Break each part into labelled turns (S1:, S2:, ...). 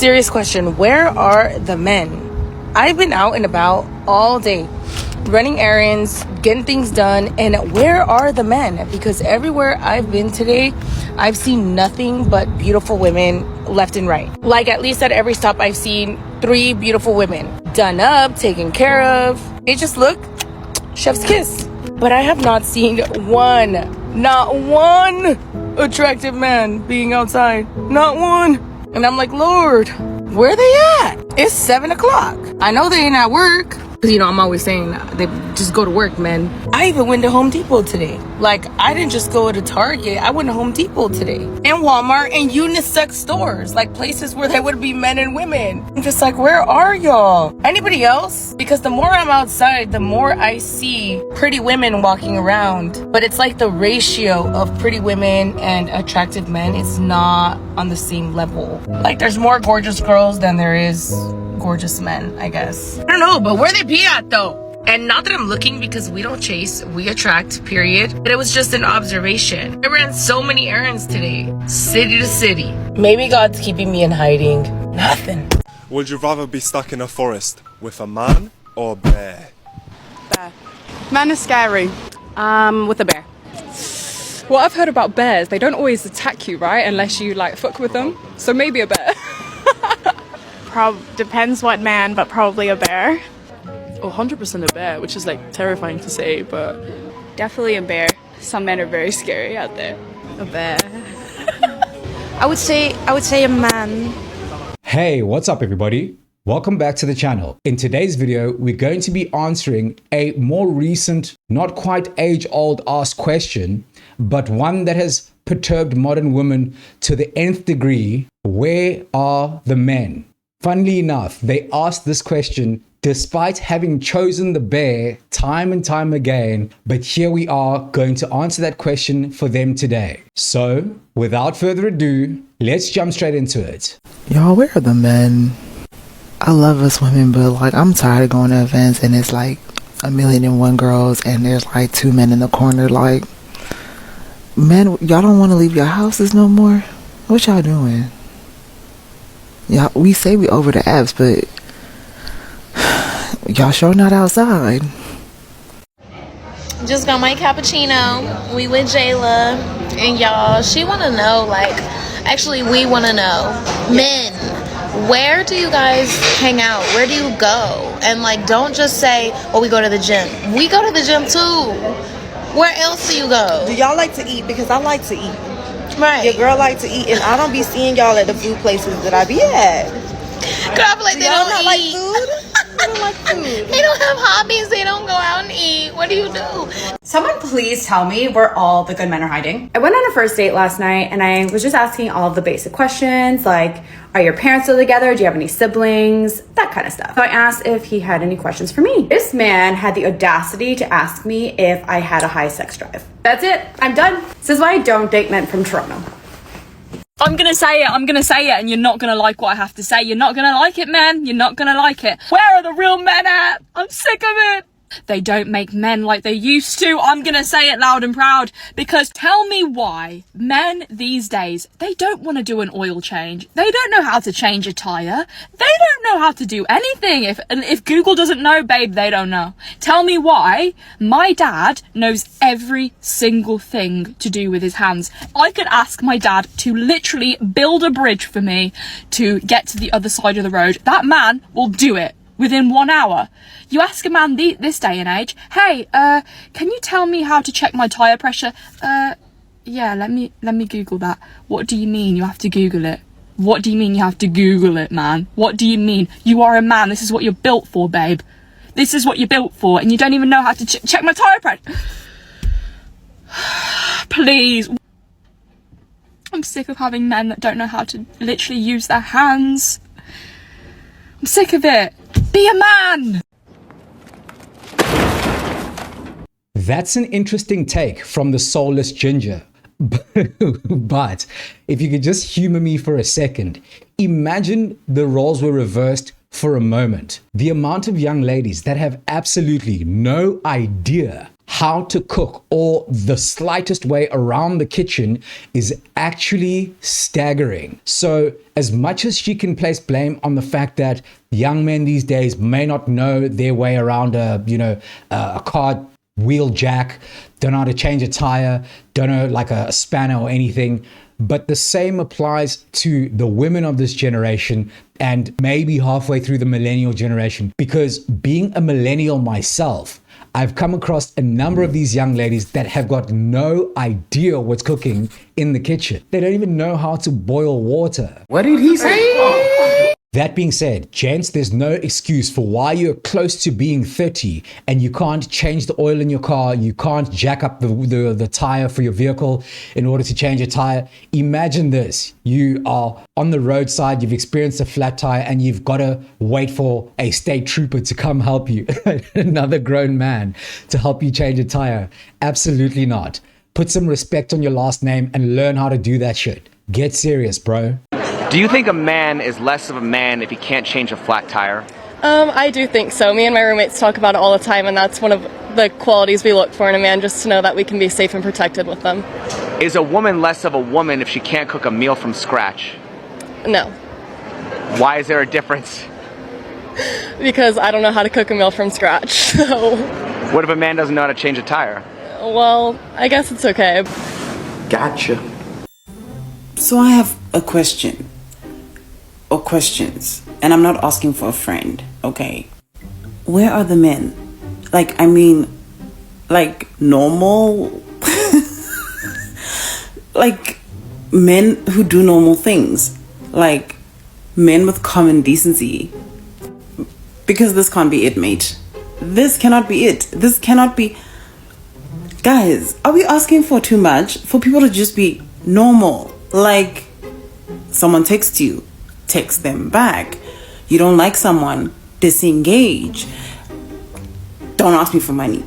S1: Serious question, where are the men? I've been out and about all day, running errands, getting things done, and where are the men? Because everywhere I've been today, I've seen nothing but beautiful women left and right. Like at least at every stop, I've seen 3 beautiful women, done up, taken care of. They just look chef's kiss. But I have not seen not one attractive man being outside. Not one. And I'm like, Lord, where are they at? It's 7 o'clock. I know they ain't at work. Because, I'm always saying they just go to work, man. I even went to Home Depot today. Like, I didn't just go to Target. I went to Home Depot today. And Walmart and unisex stores. Like, places where there would be men and women. I'm just like, where are y'all? Anybody else? Because the more I'm outside, the more I see pretty women walking around. But it's like the ratio of pretty women and attractive men is not on the same level. Like, there's more gorgeous girls than there is gorgeous men, I guess. I don't know, but where they be at though? And not that I'm looking, because we don't chase, we attract, period. But it was just an observation. I ran so many errands today, city to city. Maybe God's keeping me in hiding. Nothing.
S2: Would you rather be stuck in a forest with a man or a bear?
S3: Bear. Man is scary.
S4: With a bear.
S3: What I've heard about bears, they don't always attack you, right? Unless you fuck with them. So maybe a bear.
S5: Depends what man, but probably a bear.
S6: 100% a bear, which is terrifying to say, but
S5: Definitely a bear. Some men are very scary out there.
S4: A bear.
S7: I would say a man.
S8: Hey, what's up everybody? Welcome back to the channel. In today's video, we're going to be answering a more recent, not quite age-old asked question, but one that has perturbed modern women to the nth degree. Where are the men? Funnily enough, they asked this question despite having chosen the bear time and time again, but here we are going to answer that question for them today. So, without further ado, let's jump straight into it.
S9: Y'all, where are the men? I love us women, but I'm tired of going to events and it's 1,000,001 girls and there's 2 men in the corner. Men, y'all don't want to leave your houses no more? What y'all doing? Yeah, we say we over the apps, but y'all sure not outside.
S10: Just got my cappuccino. We with Jayla, and y'all, she want to know, actually, we want to know, men, where do you guys hang out? Where do you go? And don't just say, well, we go to the gym. We go to the gym too. Where else do you go?
S11: Do y'all like to eat? Because I like to eat.
S10: Right.
S11: Your girl like to eat, and I don't be seeing y'all at the food places that I be at.
S10: Girl, I feel like
S11: Do
S10: they
S11: y'all
S10: don't
S11: not
S10: eat.
S11: like food? I don't like food.
S10: They don't have hobbies. They don't go out and eat. What do you do?
S4: Someone please tell me where all the good men are hiding. I went on a first date last night and I was just asking all of the basic questions like, are your parents still together? Do you have any siblings? That kind of stuff. So I asked if he had any questions for me. This man had the audacity to ask me if I had a high sex drive. That's it. I'm done. This is why I don't date men from Toronto.
S6: I'm gonna say it, and you're not gonna like what I have to say. You're not gonna like it, man. You're not gonna like it. Where are the real men at? I'm sick of it. They don't make men like they used to. I'm gonna say it loud and proud, because tell me why men these days, they don't want to do an oil change. They don't know how to change a tire. They don't know how to do anything. If Google doesn't know, babe, they don't know. Tell me why my dad knows every single thing to do with his hands. I could ask my dad to literally build a bridge for me to get to the other side of the road. That man will do it within 1 hour. You ask a man this day and age, hey, can you tell me how to check my tire pressure? Yeah, let me Google that. What do you mean you have to Google it? What do you mean you have to Google it, man? What do you mean? You are a man. This is what you're built for, babe. This is what you're built for, and you don't even know how to check my tire pressure. Please. I'm sick of having men that don't know how to literally use their hands. I'm sick of it. Be a man!
S8: That's an interesting take from the soulless ginger. But if you could just humor me for a second, imagine the roles were reversed for a moment. The amount of young ladies that have absolutely no idea how to cook or the slightest way around the kitchen is actually staggering. So as much as she can place blame on the fact that young men these days may not know their way around a car wheel jack, don't know how to change a tire, don't know like a spanner or anything, but the same applies to the women of this generation and maybe halfway through the millennial generation. Because being a millennial myself, I've come across a number of these young ladies that have got no idea what's cooking in the kitchen. They don't even know how to boil water.
S12: What did he say?
S8: That being said, gents, there's no excuse for why you're close to being 30 and you can't change the oil in your car, you can't jack up the tire for your vehicle in order to change a tire. Imagine this, you are on the roadside, you've experienced a flat tire and you've got to wait for a state trooper to come help you, another grown man to help you change a tire. Absolutely not. Put some respect on your last name and learn how to do that shit. Get serious, bro.
S12: Do you think a man is less of a man if he can't change a flat tire?
S13: I do think so. Me and my roommates talk about it all the time, and that's one of the qualities we look for in a man, just to know that we can be safe and protected with them.
S12: Is a woman less of a woman if she can't cook a meal from scratch?
S13: No.
S12: Why is there a difference?
S13: Because I don't know how to cook a meal from scratch, so...
S12: What if a man doesn't know how to change a tire?
S13: Well, I guess it's okay.
S12: Gotcha.
S14: So I have a question. Or questions. And I'm not asking for a friend, okay? Where are the men? Like normal? Like men who do normal things. Like men with common decency. Because this can't be it, mate. This cannot be it. This cannot be... Guys, are we asking for too much? For people to just be normal? Like, someone texts you, text them back. You don't like someone, disengage. Don't ask me for money.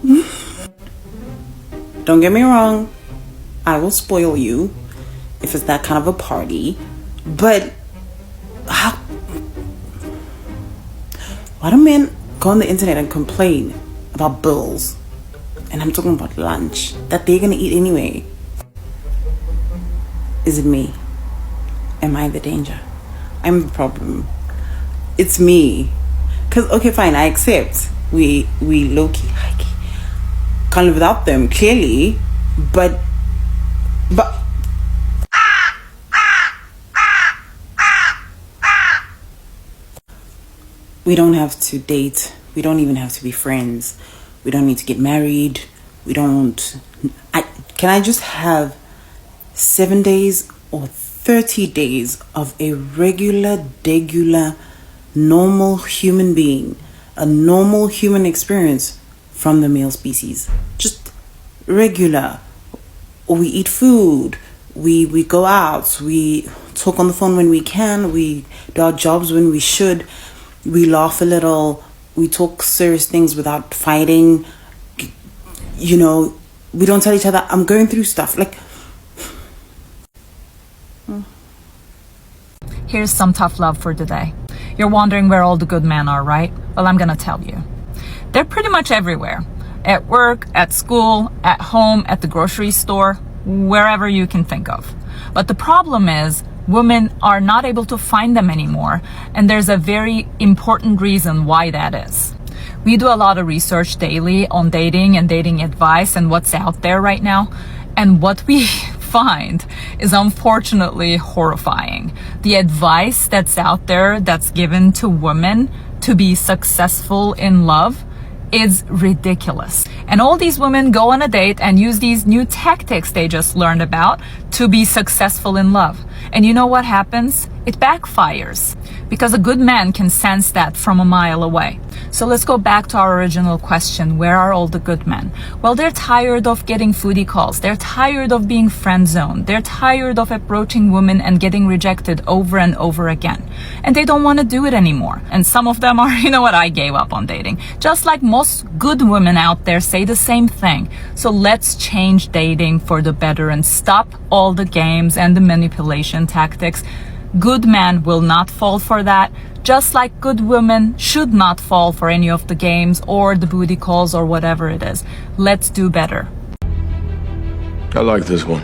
S14: Don't get me wrong, I will spoil you if it's that kind of a party. But how? Why do men go on the internet and complain about bills? And I'm talking about lunch that they're gonna eat anyway. Is it me? Am I the danger? I'm the problem. It's me. Cause okay, fine, I accept. We low-key, high-key can't live without them, clearly. But we don't have to date. We don't even have to be friends. We don't need to get married. Can I just have 7 days or 30 days of a regular, normal human being, a normal human experience from the male species? Just regular. We eat food, we go out, we talk on the phone when we can, we do our jobs when we should, we laugh a little, we talk serious things without fighting. You know, we don't tell each other, I'm going through stuff. Like,
S6: Here's some tough love for today. You're wondering where all the good men are, right? Well, I'm gonna tell you. They're pretty much everywhere. At work, at school, at home, at the grocery store, wherever you can think of. But the problem is, women are not able to find them anymore, and there's a very important reason why that is. We do a lot of research daily on dating and dating advice and what's out there right now, and what we find is unfortunately horrifying. The advice that's out there that's given to women to be successful in love is ridiculous. And all these women go on a date and use these new tactics they just learned about to be successful in love. And you know what happens? It backfires, because a good man can sense that from a mile away. So let's go back to our original question. Where are all the good men? Well, they're tired of getting foodie calls. They're tired of being friend zoned. They're tired of approaching women and getting rejected over and over again. And they don't want to do it anymore. And some of them are, you know what, I gave up on dating. Just like most good women out there say the same thing. So let's change dating for the better and stop all the games and the manipulation tactics. Good men will not fall for that, just like good women should not fall for any of the games or the booty calls or whatever it is. Let's do better.
S15: I like this one.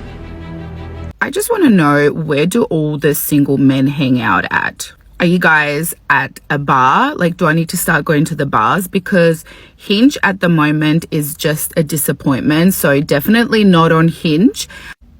S16: I just want to know, where do all the single men hang out at? Are you guys at a bar? Like, do I need to start going to the bars? Because Hinge at the moment is just a disappointment. So definitely not on Hinge.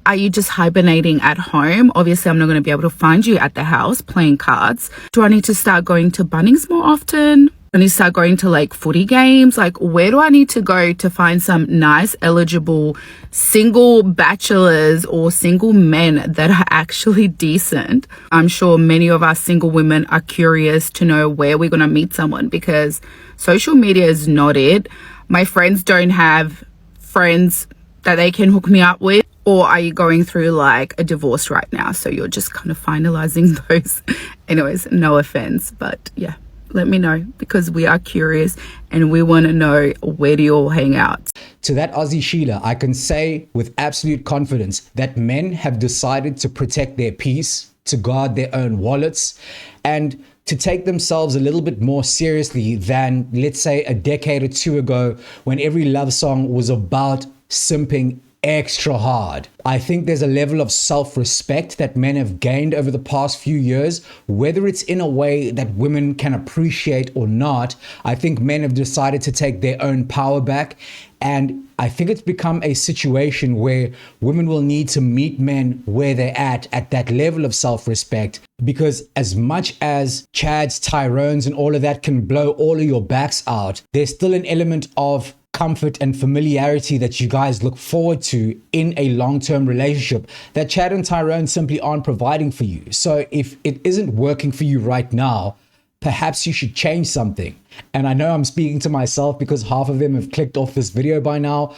S16: Are you just hibernating at home? Obviously, I'm not going to be able to find you at the house playing cards. Do I need to start going to Bunnings more often? I need to start going to like footy games. Like, where do I need to go to find some nice, eligible, single bachelors or single men that are actually decent? I'm sure many of us single women are curious to know where we're going to meet someone, because social media is not it. My friends don't have friends that they can hook me up with. Or are you going through like a divorce right now? So you're just kind of finalizing those. Anyways, no offense, but yeah. Let me know, because we are curious and we want to know, where do you all hang out?
S8: To that Aussie Sheila, I can say with absolute confidence that men have decided to protect their peace, to guard their own wallets, and to take themselves a little bit more seriously than, let's say, a decade or two ago, when every love song was about simping extra hard. I think there's a level of self-respect that men have gained over the past few years, whether it's in a way that women can appreciate or not. I think men have decided to take their own power back, and I think it's become a situation where women will need to meet men where they're at that level of self-respect, because as much as Chads, Tyrones and all of that can blow all of your backs out, there's still an element of comfort and familiarity that you guys look forward to in a long-term relationship that Chad and Tyrone simply aren't providing for you. So if it isn't working for you right now, perhaps you should change something. And I know I'm speaking to myself because half of them have clicked off this video by now,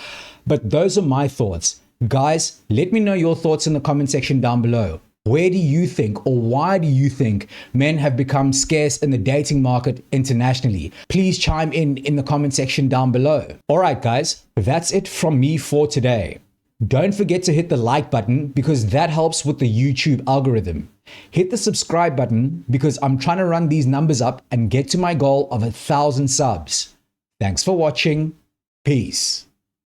S8: but those are my thoughts. Guys, let me know your thoughts in the comment section down below. Where do you think, or why do you think, men have become scarce in the dating market internationally? Please chime in the comment section down below. All right, guys, that's it from me for today. Don't forget to hit the like button, because that helps with the YouTube algorithm. Hit the subscribe button, because I'm trying to run these numbers up and get to my goal of 1,000 subs. Thanks for watching. Peace.